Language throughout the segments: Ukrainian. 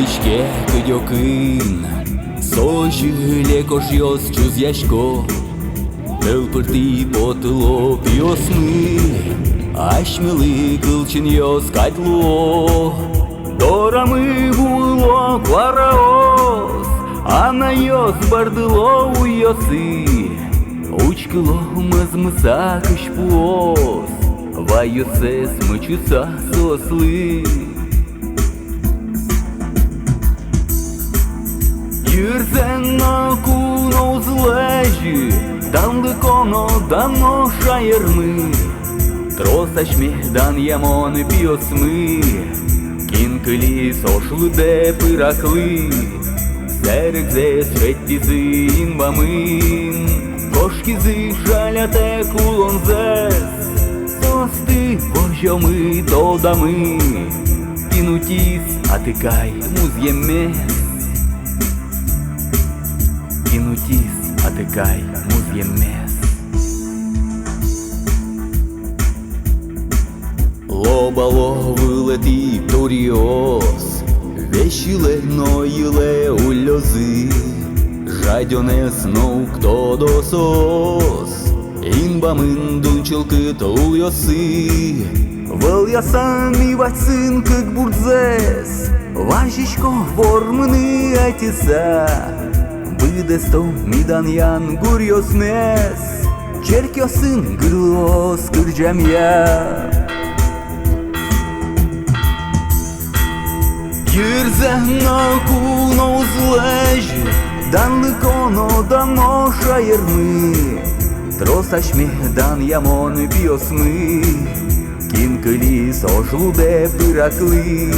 Ичке кыдёкын Сожыле кошьёс чузяшко Тылпырти потыло пьёсмы Ашмылы кылчын ёс кайтло Дорамы було квараос Ана ёс бардыло уйосы Учкыло мызмыса кышпуос Вайосес мычуса сослы Юрсен акун озлежи Данлык оно дано шайырмы Тросашмедан ямон пиосмы Кинкыли сошлыде пыраклы Серекзес шеттизы инбамын Кошкизы шаляте кулонзес Состы пожёмы тодамы Кинутис атыкай музьемес Кинутис атыкай музьемес Лобало вылети ториос Вещиле ноиле ульозы Жадёнес ну кто досос Инбамын дунчылкы толуёсы Выл ясан иватсын кык бурдзес Важичко вормыны айтиса Быдесто мидан ян гурьосмес Черкёсын гырлос кыржамья Юрзен акун озлежи Данлык оно дано шайырмы Тросашмедан ямон пиосмы Кинкыли сошлуде пыраклы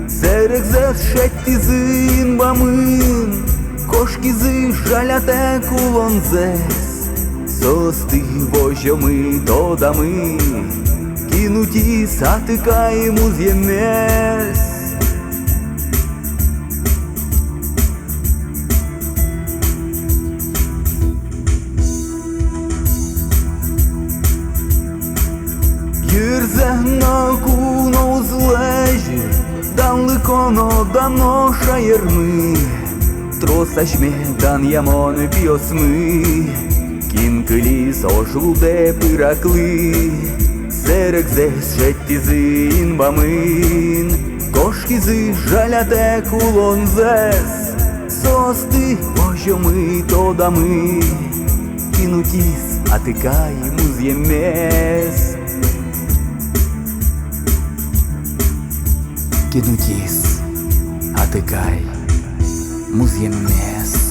Серекзес шеттизы инбамын Кошкизы жаляте кулонзес Состы вожёмы тодамы Кинутис атыкай музьемес Юрзен акун озлежи Данлык оно дано шайырмы Тросашмедан ямон пиосмы Кинкыли сошлуде пыраклы Серекзес шеттизы инбамын Кошкизы жаляте кулонзес Состы пожёмы тодамы Кинутис атыкай музьемес Кинутис атыкай музьемес